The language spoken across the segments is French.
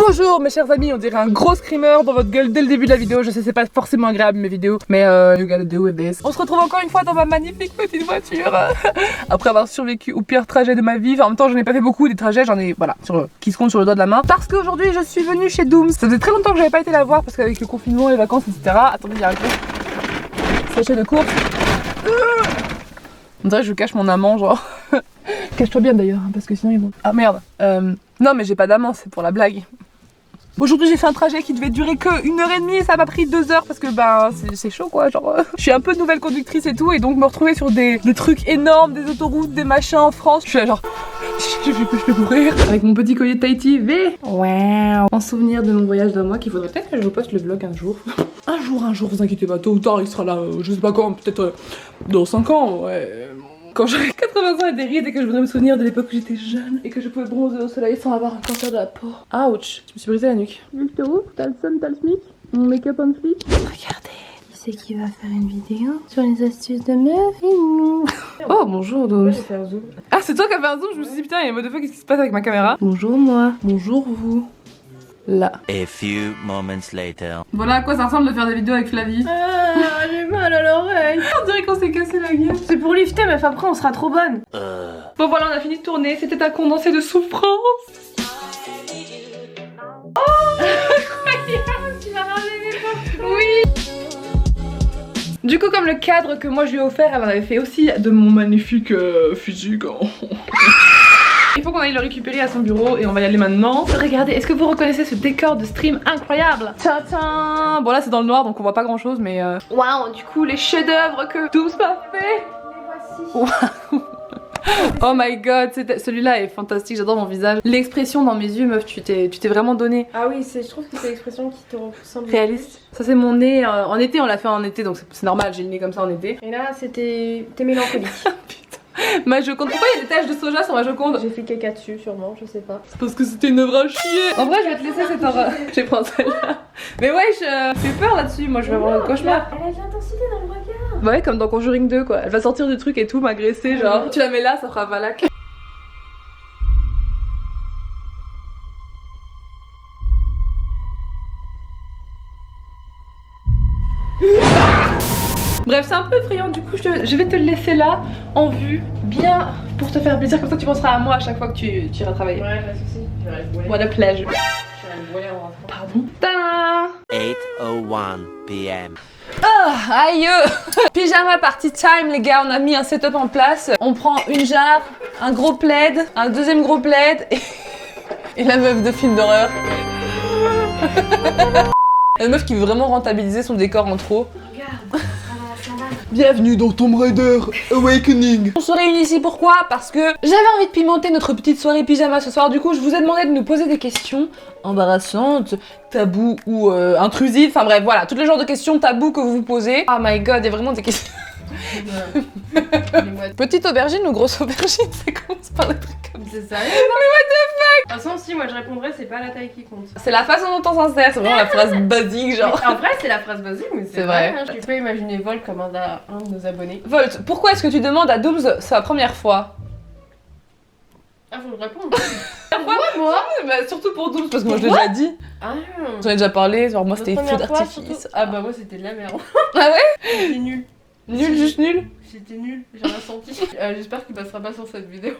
Bonjour mes chers amis, on dirait un gros screamer dans votre gueule dès le début de la vidéo. Je sais c'est pas forcément agréable mes vidéos, mais you gotta do with this. On se retrouve encore une fois dans ma magnifique petite voiture après avoir survécu au pire trajet de ma vie. Enfin, en même temps j'en ai pas fait beaucoup des trajets, j'en ai voilà qui se comptent sur le doigt de la main. Parce qu'aujourd'hui je suis venue chez Dooms. Ça faisait très longtemps que j'avais pas été la voir parce qu'avec le confinement, les vacances etc. Attendez, il y a un truc. Sachet de course. On dirait que je cache mon amant genre. Cache-toi bien d'ailleurs parce que sinon ils vont... Ah merde. Non mais j'ai pas d'amant, c'est pour la blague. Aujourd'hui j'ai fait un trajet qui devait durer que 1h30 et ça m'a pris 2 heures parce que ben c'est chaud quoi, genre je suis un peu nouvelle conductrice et tout et donc me retrouver sur des trucs énormes, des autoroutes, des machins en France, je suis là genre je vais mourir. Avec mon petit collier de Tahiti V. Wow. En souvenir de mon voyage d'un mois qu'il faudrait peut-être que je vous poste le vlog un jour. Un jour, vous inquiétez pas, tôt ou tard il sera là, je sais pas quand, peut-être dans 5 ans, ouais. Quand j'aurai 80 ans et des rides et que je voudrais me souvenir de l'époque où j'étais jeune et que je pouvais bronzer au soleil sans avoir un cancer de la peau. Ouch, je me suis brisé la nuque. Le ouf, t'as le sun, t'as le smic, mon make-up on flic. Regardez, qui c'est qui va faire une vidéo sur les astuces de meuf et nous. Oh bonjour Dooms. Ah c'est toi qui as fait un zoom, je me suis dit putain il y a mode de fois qu'est-ce qui se passe avec ma caméra. Bonjour moi, bonjour vous. Là. A few moments later. Voilà à quoi ça ressemble de faire des vidéos avec Flavie. Ah, j'ai mal à l'oreille. On dirait qu'on s'est cassé la gueule. C'est pour lifter, mais après on sera trop bonne. Bon voilà, on a fini de tourner. C'était un condensé de souffrance. Oh incroyable, tu m'as ramené. Oui. Du coup, comme le cadre que moi je lui ai offert, elle en avait fait aussi de mon magnifique physique. Il faut qu'on aille le récupérer à son bureau et on va y aller maintenant. Regardez, est-ce que vous reconnaissez ce décor de stream incroyable? Tiens, bon là c'est dans le noir donc on voit pas grand chose mais waouh, du coup les chefs-d'œuvre que Dooms m'a fait. Wow. Oh my god, celui-là est fantastique, j'adore mon visage. L'expression dans mes yeux, meuf, tu t'es vraiment donné. Ah oui, je trouve que c'est l'expression qui te ressemble. Réaliste. Ça c'est mon nez, en été on l'a fait en été donc c'est normal, j'ai le nez comme ça en été. Et là t'es mélancolique. Ma Joconde, pourquoi il y a des taches de soja sur ma Joconde? J'ai fait caca dessus sûrement, je sais pas. C'est parce que c'était une œuvre à chier. En vrai je vais te laisser cette œuvre. Je vais prendre celle-là. Mais ouais, je fais peur là-dessus, moi je vais avoir un cauchemar. Elle a de l'intensité dans le regard. Bah ouais, comme dans Conjuring 2 quoi. Elle va sortir du truc et tout, m'agresser genre. Tu la mets là, ça fera Valak. Bref, c'est un peu effrayant, du coup je vais te le laisser là, en vue, bien pour te faire plaisir, comme ça tu penseras à moi à chaque fois que tu iras travailler. Ouais, pas de soucis, je vais aller voler. What a pleasure. Je vais aller voler en rentrant. Pardon. Tadam. 8:01 p.m. Oh, aïe. Pyjama party time les gars, on a mis un setup en place. On prend une jarre, un gros plaid, un deuxième gros plaid et la meuf de film d'horreur. La meuf qui veut vraiment rentabiliser son décor en trop. Regarde. Bienvenue dans Tomb Raider Awakening. On se réunit ici pourquoi? Parce que j'avais envie de pimenter notre petite soirée pyjama ce soir. Du coup je vous ai demandé de nous poser des questions embarrassantes, tabous ou intrusives. Enfin bref voilà, tous les genres de questions tabous que vous vous posez. Oh my god, il y a vraiment des questions. Petite aubergine ou grosse aubergine? Ça commence par des trucs comme ça. C'est sérieux? Mais what the fuck? De toute façon si moi je répondrais c'est pas la taille qui compte. C'est la façon dont on s'en sert, c'est vraiment la phrase basique genre. Mais en vrai c'est la phrase basique mais C'est vrai. Hein. Tu peux imaginer Vol comme un de nos abonnés. Volt, pourquoi est-ce que tu demandes à Dooms sa première fois? Ah faut que je réponde. Moi bah, surtout pour Dooms parce que moi je l'ai déjà dit. Ah. J'en ai déjà parlé, genre moi c'était feu d'artifice. Surtout... Ah bah moi c'était de la merde. Ah ouais? C'était nul. Nul, juste nul. C'était nul, j'ai rien senti. J'espère qu'il passera pas sur cette vidéo.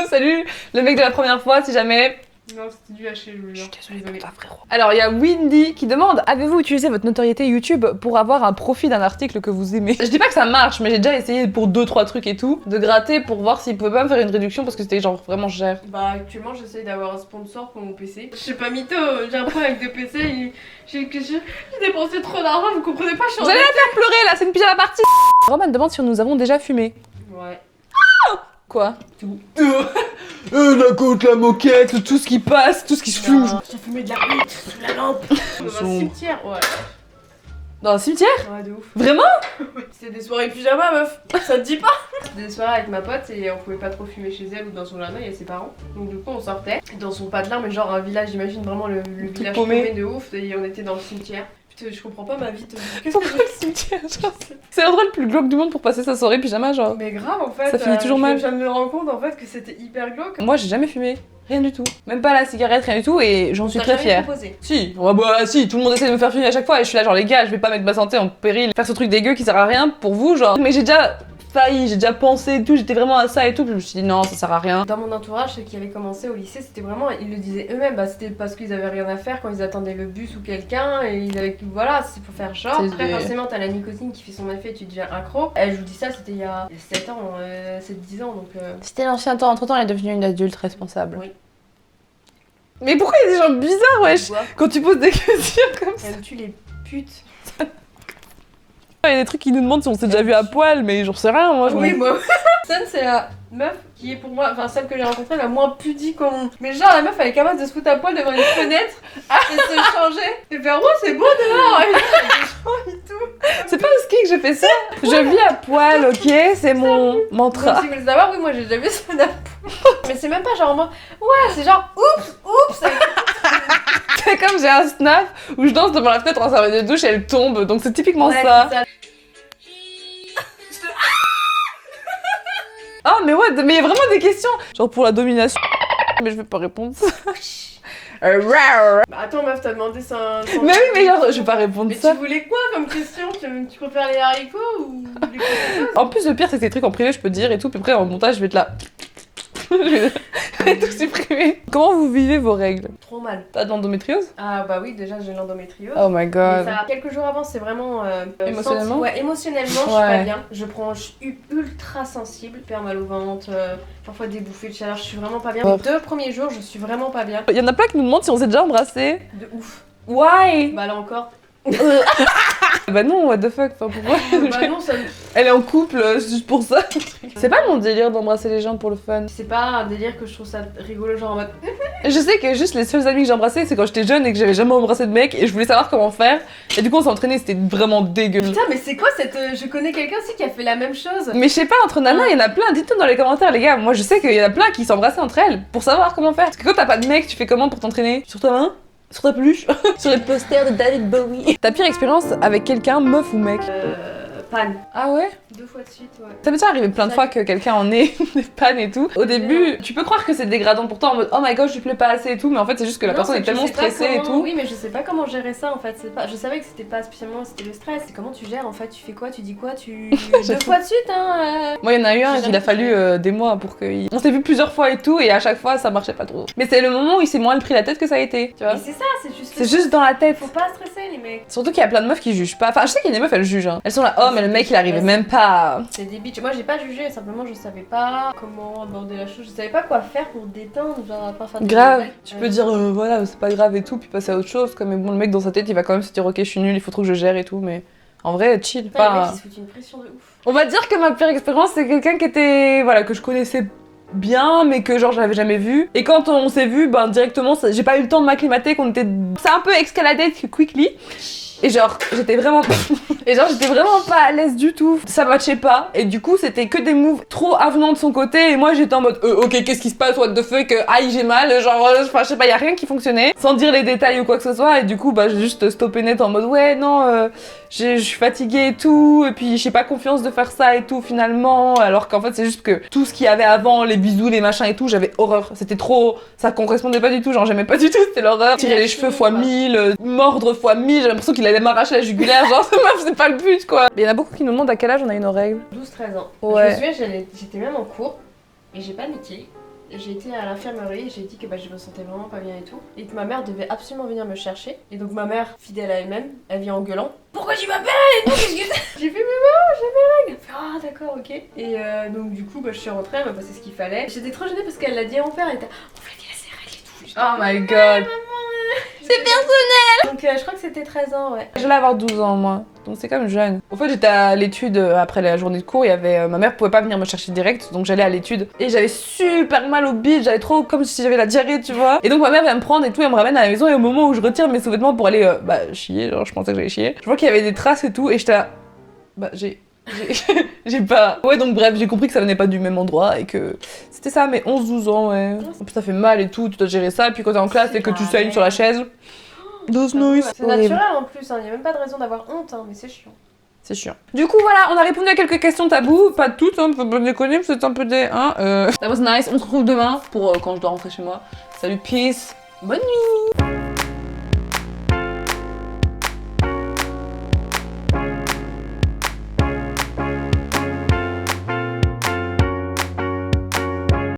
Salut, le mec de la première fois, si jamais. Non, c'était du haché, je suis désolée. Frérot. Alors, il y a Windy qui demande: avez-vous utilisé votre notoriété YouTube pour avoir un profit d'un article que vous aimez? Je dis pas que ça marche, mais j'ai déjà essayé pour 2-3 trucs et tout, de gratter pour voir s'il pouvait pas me faire une réduction parce que c'était genre vraiment cher. Bah, actuellement, j'essaye d'avoir un sponsor pour mon PC. Je suis pas mytho, j'ai un problème avec deux PC et j'ai dépensé trop d'argent, vous comprenez pas, je suis en Vous allez la faire pleurer là, c'est une pyjama partie. Roman demande si nous avons déjà fumé. Ouais. Quoi? Tout. La côte, la moquette, tout ce qui passe, tout ce qui se fume. J'ai fumé de la weed sous la lampe. Dans un cimetière, ouais. Dans un cimetière? Ouais, de ouf. Vraiment? C'était des soirées pyjama, meuf. Ça te dit pas? C'était des soirées avec ma pote et on pouvait pas trop fumer chez elle ou dans son jardin, il y a ses parents. Donc du coup on sortait dans son patelin, mais genre un village, j'imagine vraiment le village paumé de ouf. Et on était dans le cimetière. Je comprends pas ma vie. Qu'est-ce Pourquoi que le cimetière, genre, c'est l'endroit le plus glauque du monde pour passer sa soirée pyjama, genre. Mais grave en fait. Ça finit toujours mal. Je me rends compte en fait que c'était hyper glauque. Moi, j'ai jamais fumé. Rien du tout. Même pas la cigarette, rien du tout, et j'en suis très fière. Si, si, tout le monde essaie de me faire fumer à chaque fois, et je suis là, genre, les gars, je vais pas mettre ma santé en péril, faire ce truc dégueu qui sert à rien pour vous, genre. Mais j'ai déjà failli, j'ai déjà pensé et tout, j'étais vraiment à ça et tout, puis je me suis dit non, ça sert à rien. Dans mon entourage, ceux qui avaient commencé au lycée, c'était vraiment, ils le disaient eux-mêmes, bah c'était parce qu'ils avaient rien à faire quand ils attendaient le bus ou quelqu'un, et ils avaient, voilà, c'est pour faire genre. Après, forcément, t'as la nicotine qui fait son effet et tu deviens accro. Et je vous dis ça, c'était il y a 7 ans, 7-10 ans, donc. C'était l'ancien temps, entre temps, elle est devenue une adulte responsable. Oui. Mais pourquoi il y a des gens bizarres, wesh, quand tu poses des questions comme ça? Aimes-tu les putes? Il y a des trucs qui nous demandent si on s'est déjà vu à poil, mais j'en sais rien, moi. Oui, moi. Sun, c'est la meuf qui est pour moi, enfin celle que j'ai rencontrée, la moins pudique au monde. Mais genre, la meuf, elle est capable de se foutre à poil devant une fenêtre et se changer et faire oh, c'est beau dehors! Et tout. C'est pas au ski que je fais ça. Je vis à poil, ok? C'est mon mantra. Donc, si vous voulez savoir, oui, moi j'ai déjà vu ça à poil. Mais c'est même pas genre moi, ouais, c'est genre oups! C'est comme j'ai un snap où je danse devant la fenêtre en serviette de douche et elle tombe, donc c'est typiquement ça. Ah mais ouais, mais il y a vraiment des questions. Genre pour la domination, mais je vais pas répondre ça. Bah attends meuf, t'as demandé ça. Mais oui, mais genre, je vais pas répondre mais ça. tu voulais quoi comme question? Tu préfères les haricots ou les potatoes? En plus, le pire, c'est que ces trucs en privé, je peux te dire et tout, puis après en montage, je vais être là. Je vais tout supprimer. Comment vous vivez vos règles? Trop mal. T'as de l'endométriose? Ah bah oui, déjà j'ai l'endométriose. Oh my god. Mais ça, quelques jours avant, c'est vraiment. Émotionnellement? Ouais, émotionnellement, je suis pas bien. Je suis ultra sensible, hyper mal au ventre, parfois des bouffées de chaleur, je suis vraiment pas bien. Les 2 premiers jours, je suis vraiment pas bien. Il y en a plein qui nous demandent si on s'est déjà embrassé. De ouf. Why? Bah là encore. Bah non, what the fuck, enfin pourquoi? Bah non, ça me... Elle est en couple, c'est juste pour ça. C'est pas mon délire d'embrasser les gens pour le fun. C'est pas un délire que je trouve ça rigolo, genre en mode... Je sais que juste les seuls amis que j'ai embrassés, c'est quand j'étais jeune et que j'avais jamais embrassé de mec et je voulais savoir comment faire. Et du coup on s'est entraîné, c'était vraiment dégueu. Putain, mais c'est quoi cette... Je connais quelqu'un aussi qui a fait la même chose. Mais je sais pas, entre nanas, il y en a plein, dites-nous dans les commentaires les gars. Moi je sais qu'il y en a plein qui s'embrassaient entre elles pour savoir comment faire. Parce que quand t'as pas de mec, tu fais comment pour t'entraîner? Sur ta main? Sur ta peluche? Sur les posters de David Bowie? Ta pire expérience avec quelqu'un, meuf ou mec? Panne. Ah ouais? 2 fois de suite, ouais. Ça m'est déjà arrivé plein de fois que quelqu'un en ait des pannes et tout. Au début, tu peux croire que c'est dégradant pour toi en mode oh my god, je lui plais pas assez et tout, mais en fait c'est juste que la personne est tellement stressée et tout. Oui, mais je sais pas comment gérer ça en fait. Pas... Je savais que c'était pas spécialement c'était le stress. C'est comment tu gères en fait? Tu fais quoi? Tu dis quoi? 2 fois de suite, hein? Moi, il y en a eu un, il a fallu des mois pour que. On s'est vu plusieurs fois et tout, et à chaque fois ça marchait pas trop. Mais c'est le moment où il s'est moins pris la tête que ça a été, tu vois. Mais c'est ça, c'est juste. C'est juste dans la tête. Faut pas stresser les mecs. Surtout qu'il y a plein de meufs qui jugent pas. Enfin, je sais qu'il y a des meufs, elles jugent. Hein. Elles sont là, oh, mais le mec il arrivait même pas. C'est des bitches. Moi j'ai pas jugé, simplement je savais pas comment aborder la chose. Je savais pas quoi faire pour détendre, genre à part faire des grave, blagues. tu peux dire voilà, c'est pas grave et tout, puis passer à autre chose. Comme bon, le mec dans sa tête il va quand même se dire ok, je suis nul, il faut trop que je gère et tout, mais en vrai, chill. Putain, les mecs ils se foutent une pression de ouf. On va dire que ma pire expérience c'est quelqu'un qui était. Voilà, que je connaissais bien, mais que genre je l'avais jamais vu. Et quand on s'est vu, ben directement, j'ai pas eu le temps de m'acclimater, qu'on était. C'est un peu escaladé quickly. Et genre, j'étais vraiment pas à l'aise du tout. Ça matchait pas. Et du coup, c'était que des moves trop avenants de son côté. Et moi, j'étais en mode, ok, qu'est-ce qui se passe? What the fuck? Aïe, j'ai mal. Genre, enfin, je sais pas, y a rien qui fonctionnait. Sans dire les détails ou quoi que ce soit. Et du coup, bah, j'ai juste stoppé net en mode, ouais, non, je suis fatiguée et tout. Et puis, j'ai pas confiance de faire ça et tout, finalement. Alors qu'en fait, c'est juste que tout ce qu'il y avait avant, les bisous, les machins et tout, j'avais horreur. C'était trop. Ça correspondait pas du tout. Genre, j'aimais pas du tout. C'était l'horreur. Tirer les cheveux fois 1000, mordre fois 1000. J'ai l'impression qu'il allait m'arracher la jugulaire, genre c'est pas le but quoi. Il y en a beaucoup qui nous demandent à quel âge on a eu nos règles. 12-13 ans. Ouais. Je me souviens, j'étais même en cours et j'ai paniqué. J'ai été à l'infirmerie et j'ai dit que bah, je me sentais vraiment pas bien et tout. Et que ma mère devait absolument venir me chercher. Et donc ma mère, fidèle à elle-même, elle vient en gueulant. Pourquoi tu m'appelles et tout? J'ai fait mais maman, j'ai mes règles. Elle fait ah d'accord ok. Et donc du coup bah, je suis rentrée, elle m'a passé ce qu'il fallait. J'étais trop gênée parce qu'elle l'a dit à mon père, elle était on va dire ses règles et tout. Oh my god. C'est personnel. Donc je crois que c'était 13 ans ouais. J'allais avoir 12 ans moi, donc c'est quand même jeune. En fait j'étais à l'étude après la journée de cours, il y avait ma mère pouvait pas venir me chercher direct, donc j'allais à l'étude et j'avais super mal au bide, j'avais trop comme si j'avais la diarrhée tu vois. Et donc ma mère vient me prendre et tout, elle me ramène à la maison et au moment où je retire mes sous-vêtements pour aller chier, genre je pensais que j'allais chier, je vois qu'il y avait des traces et tout et j'étais là, j'ai pas... Ouais donc bref, j'ai compris que ça venait pas du même endroit et que c'était ça, mais 11-12 ans ouais. En plus ça fait mal et tout, tu dois gérer ça, et puis quand t'es en classe et que tu saignes sur la chaise... Those noise. C'est naturel en plus, il n'y a même pas de raison d'avoir honte, mais c'est chiant. C'est chiant. Du coup, voilà, on a répondu à quelques questions tabous. Pas toutes, faut pas déconner, c'est un peu des... That was nice. On se retrouve demain pour quand je dois rentrer chez moi. Salut, peace. Bonne nuit.